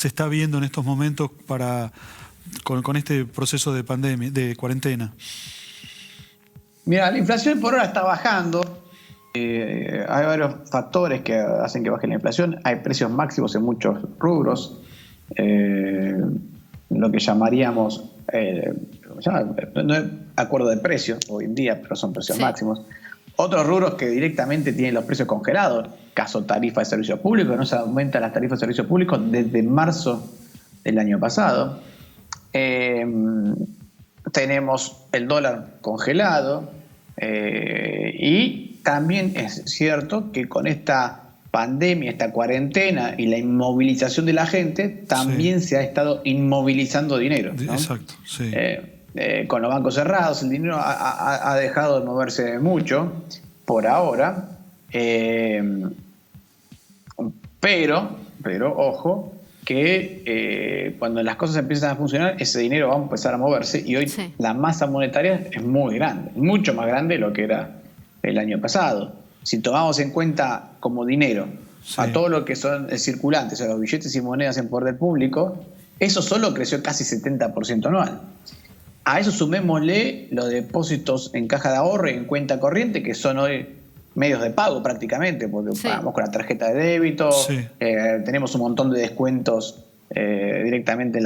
se está viendo en estos momentos con este proceso de pandemia, de cuarentena? Mira, la inflación por ahora está bajando. Hay varios factores que hacen que baje la inflación. Hay precios máximos en muchos rubros. Lo que llamaríamos, no es acuerdo de precio hoy en día, pero son precios máximos. Otros rubros que directamente tienen los precios congelados, caso tarifa de servicios públicos, no se aumentan las tarifas de servicios públicos desde marzo del año pasado. Tenemos el dólar congelado y también es cierto que con esta pandemia, esta cuarentena y la inmovilización de la gente, también se ha estado inmovilizando dinero, ¿no? Exacto, sí. Con los bancos cerrados, el dinero ha dejado de moverse mucho por ahora, pero ojo, que cuando las cosas empiezan a funcionar, ese dinero va a empezar a moverse y hoy la masa monetaria es muy grande, mucho más grande de lo que era el año pasado. Si tomamos en cuenta como dinero a todo lo que son circulantes, a los billetes y monedas en poder del público, eso solo creció casi 70% anual. A eso sumémosle los depósitos en caja de ahorro y en cuenta corriente, que son hoy medios de pago prácticamente, porque pagamos con la tarjeta de débito, tenemos un montón de descuentos directamente,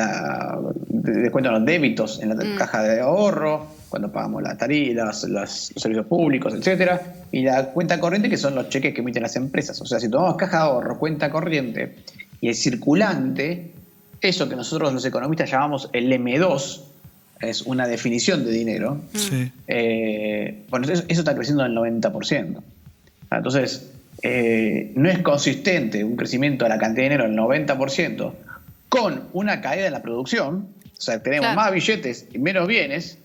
descuentos en los débitos en la caja de ahorro, cuando pagamos las tarifas, los servicios públicos, etcétera, y la cuenta corriente, que son los cheques que emiten las empresas. O sea, si tomamos caja de ahorro, cuenta corriente y el circulante, eso que nosotros los economistas llamamos el M2, es una definición de dinero, bueno, eso está creciendo al 90%. Entonces, no es consistente un crecimiento de la cantidad de dinero del 90% con una caída en la producción. O sea, tenemos más billetes y menos bienes,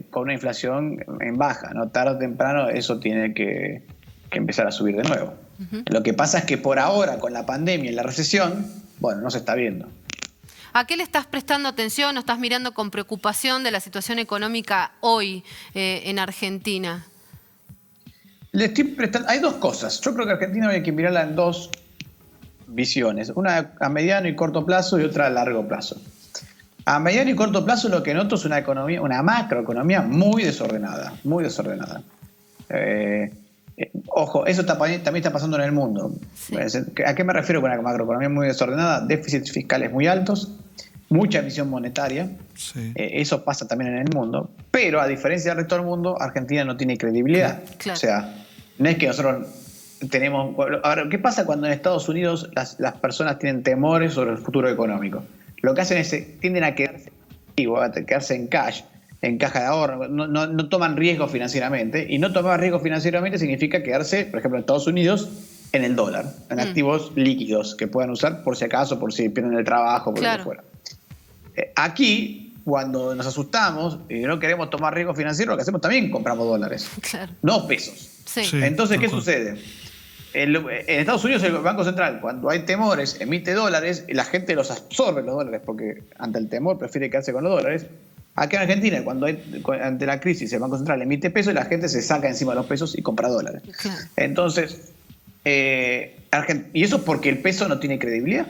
con una inflación en baja, ¿no? Tarde o temprano eso tiene que empezar a subir de nuevo. Lo que pasa es que por ahora, con la pandemia y la recesión, bueno, no se está viendo. ¿A qué le estás prestando atención o estás mirando con preocupación de la situación económica hoy en Argentina? Le estoy prestando. Hay dos cosas. Yo creo que Argentina hay que mirarla en dos visiones. Una a mediano y corto plazo y otra a largo plazo. A mediano y corto plazo lo que noto es una economía, una macroeconomía muy desordenada. Muy desordenada. Ojo, eso también está pasando en el mundo. ¿A qué me refiero con una macroeconomía muy desordenada? Déficits fiscales muy altos, mucha emisión monetaria. Eso pasa también en el mundo. Pero a diferencia del resto del mundo, Argentina no tiene credibilidad. O sea, no es que nosotros tenemos... Ahora, ¿qué pasa cuando en Estados Unidos las personas tienen temores sobre el futuro económico? Lo que hacen es tienden a quedarse en cash, en caja de ahorro, no toman riesgo financieramente, y no tomar riesgo financieramente significa quedarse, por ejemplo, en Estados Unidos, en el dólar, en activos líquidos que puedan usar por si acaso, por si pierden el trabajo, por lo que fuera. Aquí, cuando nos asustamos y no queremos tomar riesgo financiero, lo que hacemos también compramos dólares, no pesos. Entonces, ¿qué sucede? En Estados Unidos el Banco Central, cuando hay temores, emite dólares y la gente los absorbe los dólares porque ante el temor prefiere quedarse con los dólares. Aquí en Argentina, ante la crisis, el Banco Central emite pesos y la gente se saca encima de los pesos y compra dólares. Entonces, y eso es porque el peso no tiene credibilidad.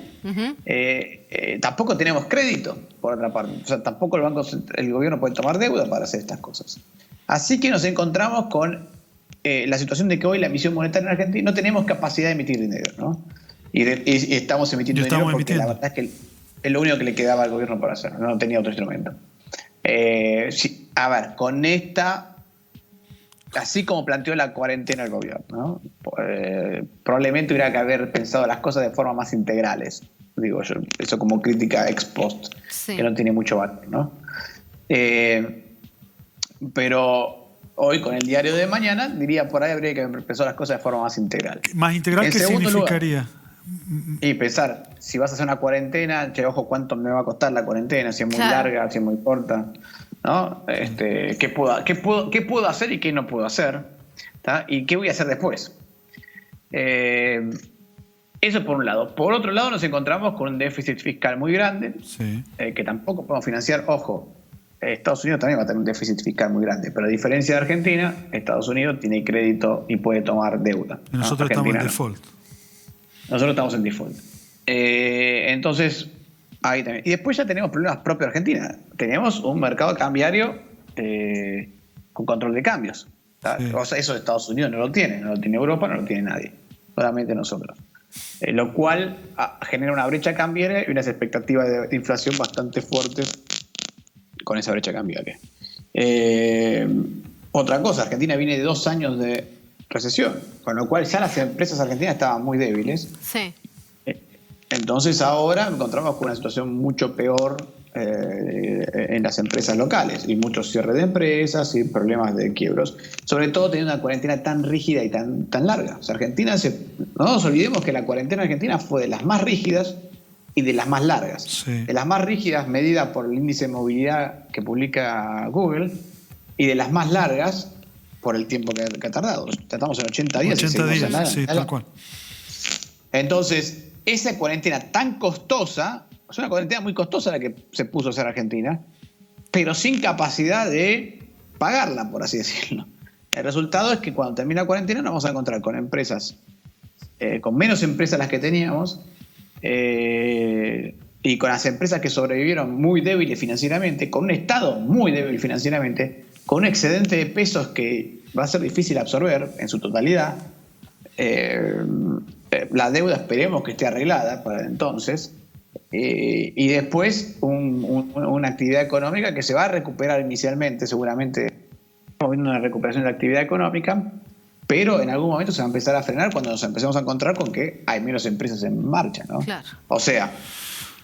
Tampoco tenemos crédito, por otra parte. O sea, tampoco el gobierno puede tomar deuda para hacer estas cosas. Así que nos encontramos con la situación de que hoy la emisión monetaria en Argentina no tenemos capacidad de emitir dinero, ¿no? Y estamos emitiendo dinero porque la verdad es que es lo único que le quedaba al gobierno por hacer, no tenía otro instrumento. A ver, con esta, así como planteó la cuarentena el gobierno, ¿no? Probablemente hubiera que haber pensado las cosas de forma más integrales, digo yo, eso como crítica ex post, que no tiene mucho valor, ¿no? Pero hoy, con el diario de mañana, diría por ahí habría que haber pensado las cosas de forma más integral. ¿Más integral qué significaría? Y pensar, si vas a hacer una cuarentena, ojo, ¿cuánto me va a costar la cuarentena? Si es muy larga, si es muy corta, ¿no? ¿Qué puedo hacer y qué no puedo hacer? ¿Tá? ¿Y qué voy a hacer después? Eso por un lado. Por otro lado, nos encontramos con un déficit fiscal muy grande, que tampoco podemos financiar. Ojo, Estados Unidos también va a tener un déficit fiscal muy grande, pero a diferencia de Argentina, Estados Unidos tiene crédito y puede tomar deuda. Y nosotros estamos en default. Nosotros estamos en default. Entonces, ahí también. Y después ya tenemos problemas propios de Argentina. Tenemos un mercado cambiario con control de cambios. Sí. O sea, eso Estados Unidos no lo tiene Europa, no lo tiene nadie, solamente nosotros. Lo cual genera una brecha cambiaria y unas expectativas de inflación bastante fuertes con esa brecha cambiaria. Otra cosa, Argentina viene de 2 años de recesión, con lo cual ya las empresas argentinas estaban muy débiles. Sí. Entonces ahora encontramos con una situación mucho peor en las empresas locales y muchos cierres de empresas y problemas de quiebros, sobre todo teniendo una cuarentena tan rígida y tan larga. O sea, no nos olvidemos que la cuarentena argentina fue de las más rígidas y de las más largas. Sí. De las más rígidas medida por el índice de movilidad que publica Google y de las más largas por el tiempo que ha tardado. Estamos en 80 días. 80 días, sí, tal cual. Entonces, esa cuarentena tan costosa, es una cuarentena muy costosa la que se puso a hacer Argentina, pero sin capacidad de pagarla, por así decirlo. El resultado es que cuando termina la cuarentena nos vamos a encontrar con empresas, con menos empresas las que teníamos, y con las empresas que sobrevivieron muy débiles financieramente, con un Estado muy débil financieramente, con un excedente de pesos que va a ser difícil absorber en su totalidad. La deuda esperemos que esté arreglada para entonces, y después una actividad económica que se va a recuperar inicialmente, seguramente estamos viendo una recuperación de la actividad económica, pero en algún momento se va a empezar a frenar cuando nos empecemos a encontrar con que hay menos empresas en marcha, ¿no? Claro. O sea,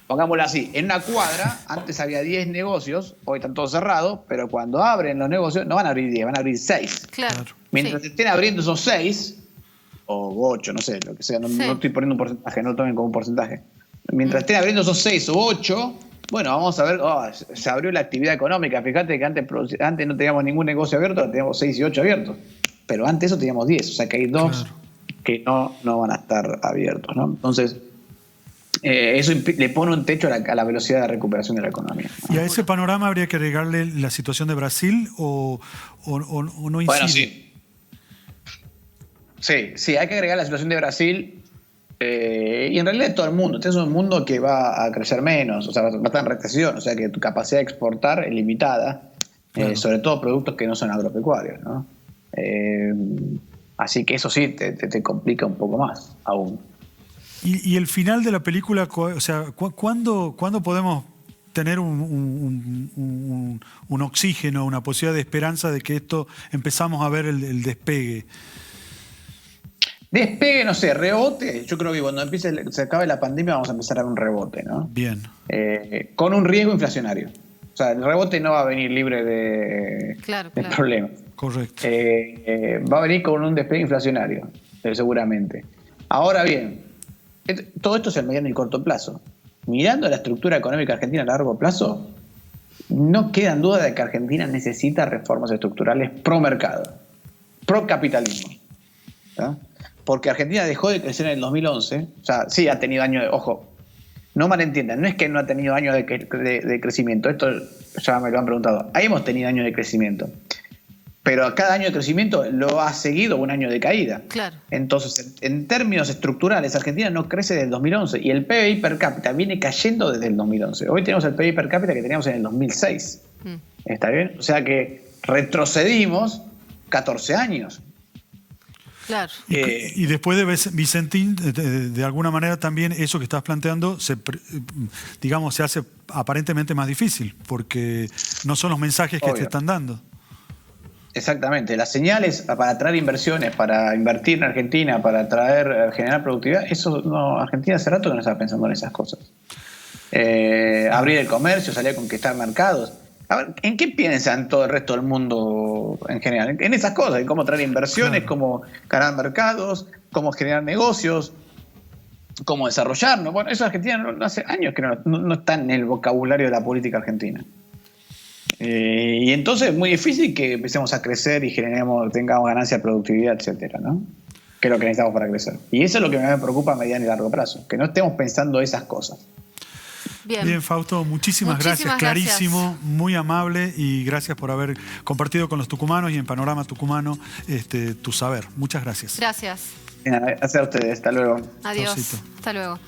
pongámoslo así, en una cuadra antes había 10 negocios, hoy están todos cerrados, pero cuando abren los negocios no van a abrir 10, van a abrir 6. Claro. Mientras estén abriendo esos 6 o 8, no sé, lo que sea, no estoy poniendo un porcentaje, no lo tomen como un porcentaje. Mientras estén abriendo esos 6 o 8, bueno, vamos a ver, se abrió la actividad económica. Fíjate que antes no teníamos ningún negocio abierto, ahora teníamos 6 y 8 abiertos. Pero antes eso teníamos 10, o sea que hay 2 que no van a estar abiertos, ¿no? Entonces, eso le pone un techo a la velocidad de recuperación de la economía, ¿no? ¿Y a ese panorama habría que agregarle la situación de Brasil o no incide? Bueno, sí. Sí, hay que agregar la situación de Brasil y en realidad de todo el mundo. Este es un mundo que va a crecer menos, o sea, va a estar en recesión, o sea que tu capacidad de exportar es limitada, claro. Sobre todo productos que no son agropecuarios, ¿no? Así que eso sí te complica un poco más aún. ¿Y el final de la película, o sea, ¿cuándo podemos tener un oxígeno, una posibilidad de esperanza de que esto empezamos a ver el despegue? Despegue, no sé, rebote. Yo creo que cuando se acabe la pandemia vamos a empezar a ver un rebote, ¿no? Bien. Con un riesgo inflacionario. O sea, el rebote no va a venir libre de problemas. Correcto. Va a venir con un despegue inflacionario, seguramente. Ahora bien, todo esto es el mediano y corto plazo. Mirando la estructura económica argentina a largo plazo, no queda en duda de que Argentina necesita reformas estructurales pro mercado, pro capitalismo, ¿tá? Porque Argentina dejó de crecer en el 2011, o sea, sí ha tenido años de... Ojo, no malentiendan, no es que no ha tenido años de crecimiento, esto ya me lo han preguntado. Ahí hemos tenido años de crecimiento, pero cada año de crecimiento lo ha seguido un año de caída. Claro. Entonces, en términos estructurales, Argentina no crece desde el 2011 y el PBI per cápita viene cayendo desde el 2011. Hoy tenemos el PBI per cápita que teníamos en el 2006. ¿Está bien? O sea que retrocedimos 14 años. Claro. Y después de Vicentín, de alguna manera también eso que estás planteando se hace aparentemente más difícil, porque no son los mensajes que te están dando. Exactamente. Las señales para atraer inversiones, para invertir en Argentina, para generar productividad, eso no, Argentina hace rato que no está pensando en esas cosas. Abrir el comercio, salir a conquistar mercados. A ver, ¿en qué piensan todo el resto del mundo en general? En esas cosas, en cómo traer inversiones, cómo ganar mercados, cómo generar negocios, cómo desarrollarnos. Bueno, eso Argentina no hace años que no está en el vocabulario de la política argentina. Y entonces es muy difícil que empecemos a crecer y tengamos ganancia de productividad, etcétera, ¿no? Que es lo que necesitamos para crecer. Y eso es lo que me preocupa a mediano y largo plazo, que no estemos pensando esas cosas. Bien, Fausto, muchísimas gracias. Clarísimo, muy amable y gracias por haber compartido con los tucumanos y en Panorama Tucumano tu saber. Muchas gracias. Gracias. Gracias a ustedes. Hasta luego. Adiós. Chaucito. Hasta luego.